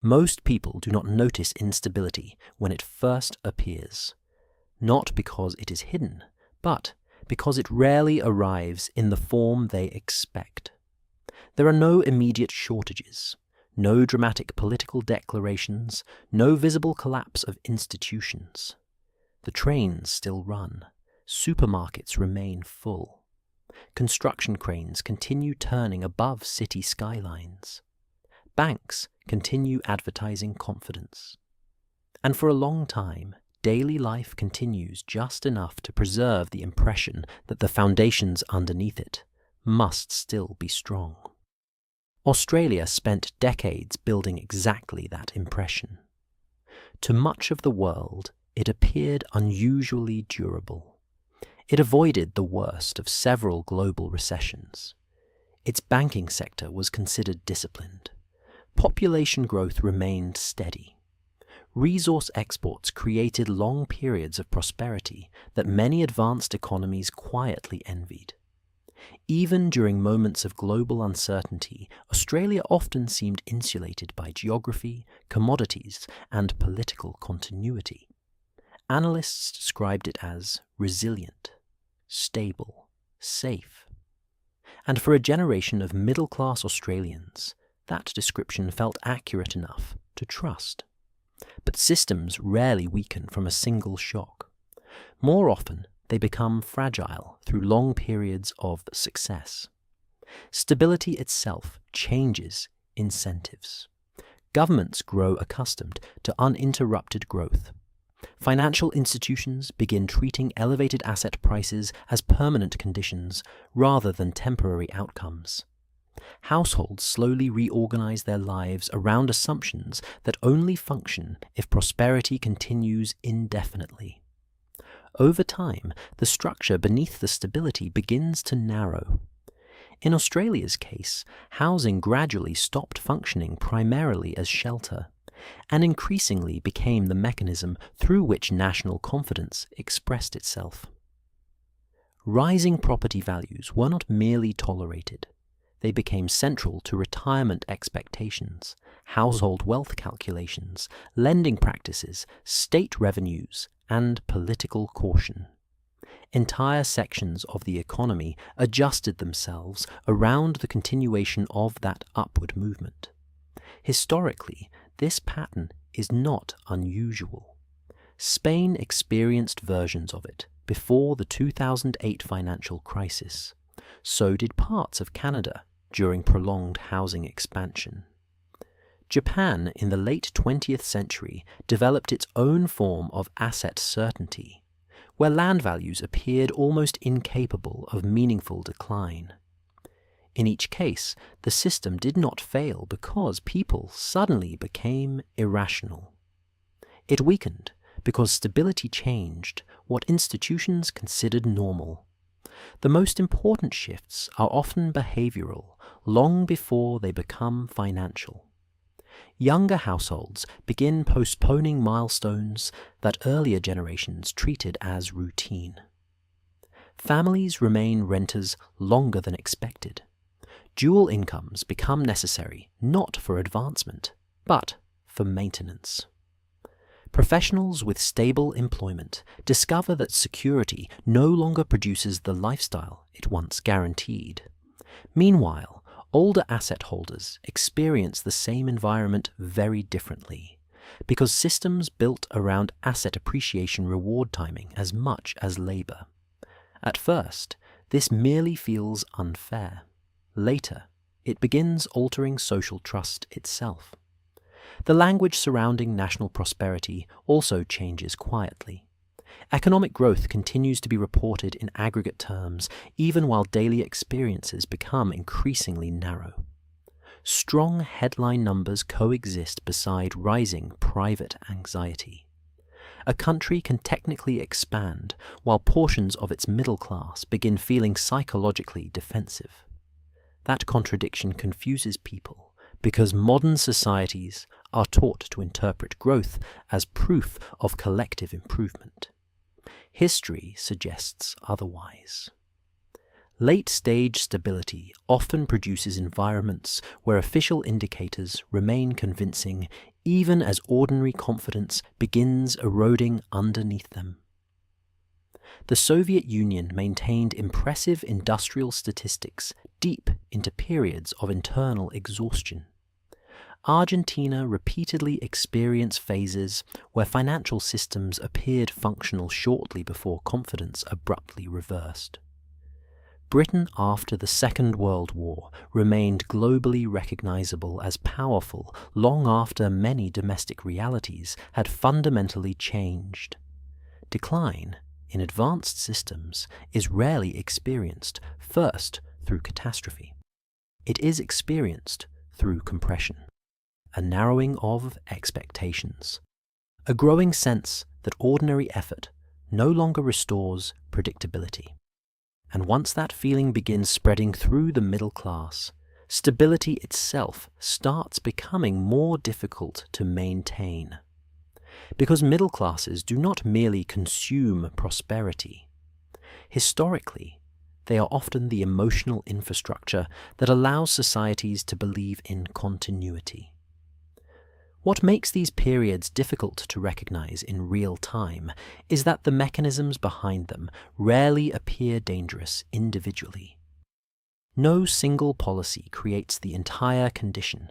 Most people do not notice instability when it first appears, not because it is hidden, but because it rarely arrives in the form they expect. There are no immediate shortages, no dramatic political declarations, no visible collapse of institutions. The trains still run, supermarkets remain full. Construction cranes continue turning above city skylines. Banks continue advertising confidence. And for a long time, daily life continues just enough to preserve the impression that the foundations underneath it must still be strong. Australia spent decades building exactly that impression. To much of the world, it appeared unusually durable. It avoided the worst of several global recessions. Its banking sector was considered disciplined. Population growth remained steady. Resource exports created long periods of prosperity that many advanced economies quietly envied. Even during moments of global uncertainty, Australia often seemed insulated by geography, commodities, and political continuity. Analysts described it as resilient, stable, safe. And for a generation of middle-class Australians, that description felt accurate enough to trust. But systems rarely weaken from a single shock. More often, they become fragile through long periods of success. Stability itself changes incentives. Governments grow accustomed to uninterrupted growth. Financial institutions begin treating elevated asset prices as permanent conditions rather than temporary outcomes. Households slowly reorganize their lives around assumptions that only function if prosperity continues indefinitely. Over time, the structure beneath the stability begins to narrow. In Australia's case, housing gradually stopped functioning primarily as shelter, and increasingly became the mechanism through which national confidence expressed itself. Rising property values were not merely tolerated. They became central to retirement expectations, household wealth calculations, lending practices, state revenues, and political caution. Entire sections of the economy adjusted themselves around the continuation of that upward movement. Historically, this pattern is not unusual. Spain experienced versions of it before the 2008 financial crisis. So did parts of Canada during prolonged housing expansion. Japan in the late 20th century developed its own form of asset certainty, where land values appeared almost incapable of meaningful decline. In each case, the system did not fail because people suddenly became irrational. It weakened because stability changed what institutions considered normal. The most important shifts are often behavioral, long before they become financial. Younger households begin postponing milestones that earlier generations treated as routine. Families remain renters longer than expected. Dual incomes become necessary not for advancement, but for maintenance. Professionals with stable employment discover that security no longer produces the lifestyle it once guaranteed. Meanwhile, older asset holders experience the same environment very differently, because systems built around asset appreciation reward timing as much as labor. At first, this merely feels unfair. Later, it begins altering social trust itself. The language surrounding national prosperity also changes quietly. Economic growth continues to be reported in aggregate terms, even while daily experiences become increasingly narrow. Strong headline numbers coexist beside rising private anxiety. A country can technically expand while portions of its middle class begin feeling psychologically defensive. That contradiction confuses people because modern societies are taught to interpret growth as proof of collective improvement. History suggests otherwise. Late-stage stability often produces environments where official indicators remain convincing even as ordinary confidence begins eroding underneath them. The Soviet Union maintained impressive industrial statistics deep into periods of internal exhaustion. Argentina repeatedly experienced phases where financial systems appeared functional shortly before confidence abruptly reversed. Britain after the Second World War remained globally recognizable as powerful long after many domestic realities had fundamentally changed. Decline in advanced systems is rarely experienced first through catastrophe. It is experienced through compression, a narrowing of expectations, a growing sense that ordinary effort no longer restores predictability. And once that feeling begins spreading through the middle class, stability itself starts becoming more difficult to maintain. Because middle classes do not merely consume prosperity. Historically, they are often the emotional infrastructure that allows societies to believe in continuity. What makes these periods difficult to recognize in real time is that the mechanisms behind them rarely appear dangerous individually. No single policy creates the entire condition.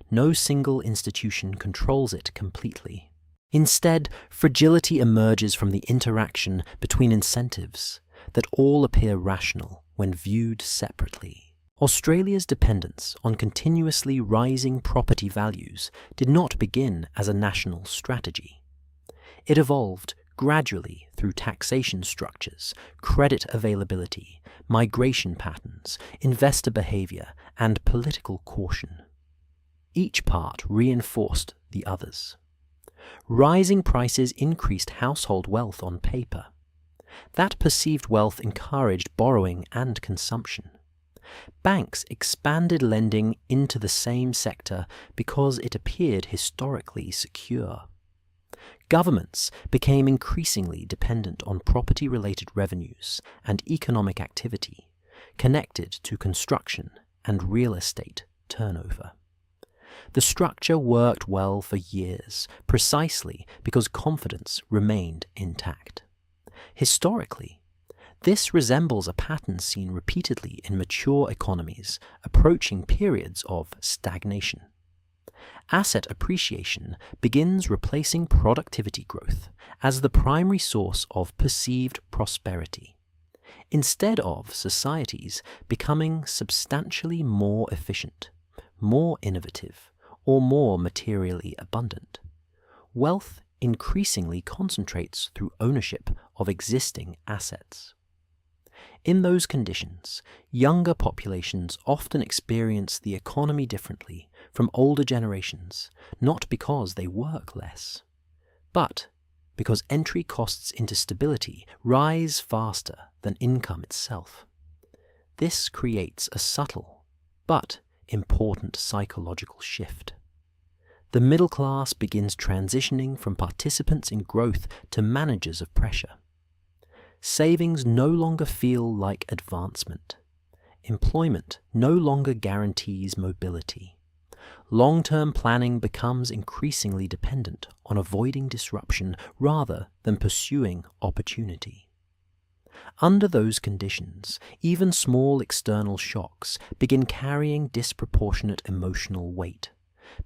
No single institution controls it completely. Instead, fragility emerges from the interaction between incentives that all appear rational when viewed separately. Australia's dependence on continuously rising property values did not begin as a national strategy. It evolved gradually through taxation structures, credit availability, migration patterns, investor behavior, and political caution. Each part reinforced the others. Rising prices increased household wealth on paper. That perceived wealth encouraged borrowing and consumption. Banks expanded lending into the same sector because it appeared historically secure. Governments became increasingly dependent on property-related revenues and economic activity connected to construction and real estate turnover. The structure worked well for years, precisely because confidence remained intact. Historically, this resembles a pattern seen repeatedly in mature economies approaching periods of stagnation. Asset appreciation begins replacing productivity growth as the primary source of perceived prosperity, instead of societies becoming substantially more efficient, more innovative, or more materially abundant. Wealth increasingly concentrates through ownership of existing assets. In those conditions, younger populations often experience the economy differently from older generations, not because they work less, but because entry costs into stability rise faster than income itself. This creates a subtle but important psychological shift. The middle class begins transitioning from participants in growth to managers of pressure. Savings no longer feel like advancement. Employment no longer guarantees mobility. Long-term planning becomes increasingly dependent on avoiding disruption rather than pursuing opportunity. Under those conditions, even small external shocks begin carrying disproportionate emotional weight,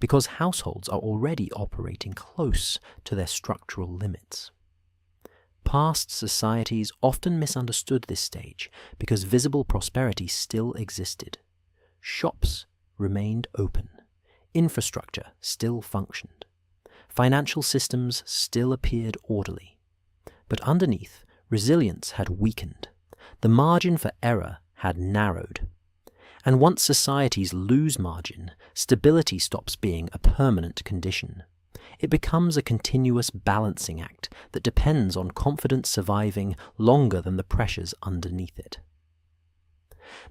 because households are already operating close to their structural limits. Past societies often misunderstood this stage because visible prosperity still existed. Shops remained open. Infrastructure still functioned. Financial systems still appeared orderly. But underneath, resilience had weakened. The margin for error had narrowed. And once societies lose margin, stability stops being a permanent condition. It becomes a continuous balancing act that depends on confidence surviving longer than the pressures underneath it.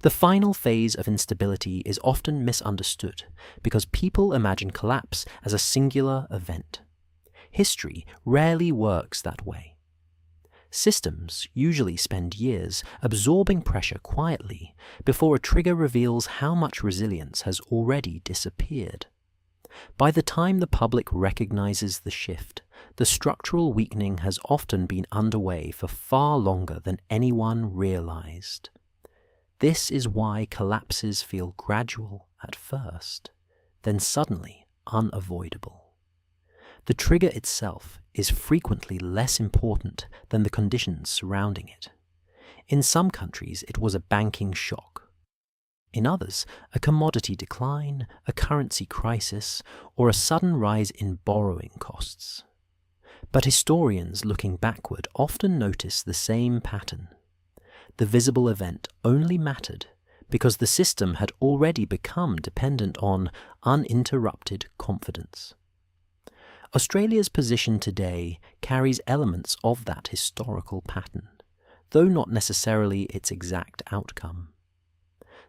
The final phase of instability is often misunderstood because people imagine collapse as a singular event. History rarely works that way. Systems usually spend years absorbing pressure quietly before a trigger reveals how much resilience has already disappeared. By the time the public recognizes the shift, the structural weakening has often been underway for far longer than anyone realized. This is why collapses feel gradual at first, then suddenly unavoidable. The trigger itself is frequently less important than the conditions surrounding it. In some countries, it was a banking shock. In others, a commodity decline, a currency crisis, or a sudden rise in borrowing costs. But historians looking backward often notice the same pattern. The visible event only mattered because the system had already become dependent on uninterrupted confidence. Australia's position today carries elements of that historical pattern, though not necessarily its exact outcome.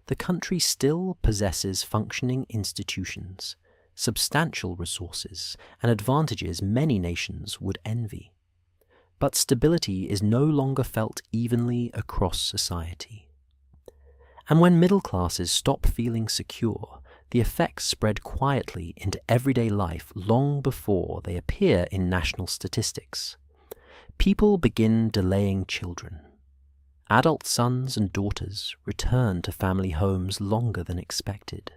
The country still possesses functioning institutions, substantial resources, and advantages many nations would envy. But stability is no longer felt evenly across society. And when middle classes stop feeling secure, the effects spread quietly into everyday life long before they appear in national statistics. People begin delaying children. Adult sons and daughters return to family homes longer than expected.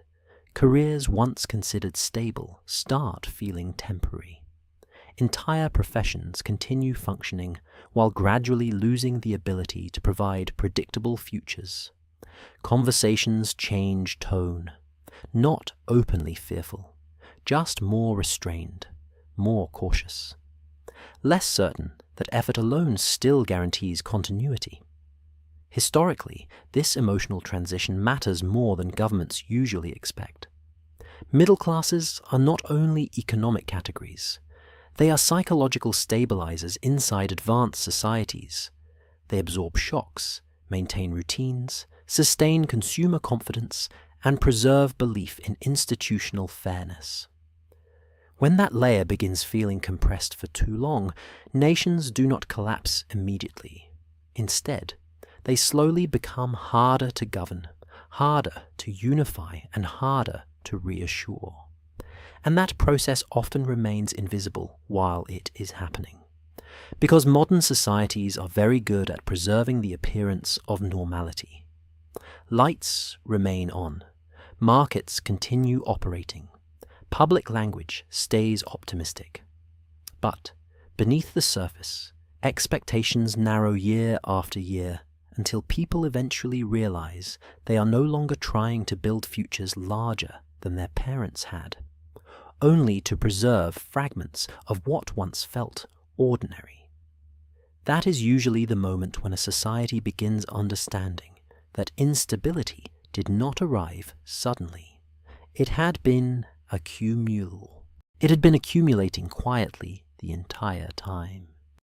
Careers once considered stable start feeling temporary. Entire professions continue functioning while gradually losing the ability to provide predictable futures. Conversations change tone, not openly fearful, just more restrained, more cautious. Less certain that effort alone still guarantees continuity. Historically, this emotional transition matters more than governments usually expect. Middle classes are not only economic categories, they are psychological stabilizers inside advanced societies. They absorb shocks, maintain routines, sustain consumer confidence, and preserve belief in institutional fairness. When that layer begins feeling compressed for too long, nations do not collapse immediately. Instead, they slowly become harder to govern, harder to unify, and harder to reassure. And that process often remains invisible while it is happening. Because modern societies are very good at preserving the appearance of normality. Lights remain on. Markets continue operating. Public language stays optimistic. But beneath the surface, expectations narrow year after year, until people eventually realize they are no longer trying to build futures larger than their parents had, only to preserve fragments of what once felt ordinary. That is usually the moment when a society begins understanding that instability did not arrive suddenly. It had been accumulating quietly the entire time.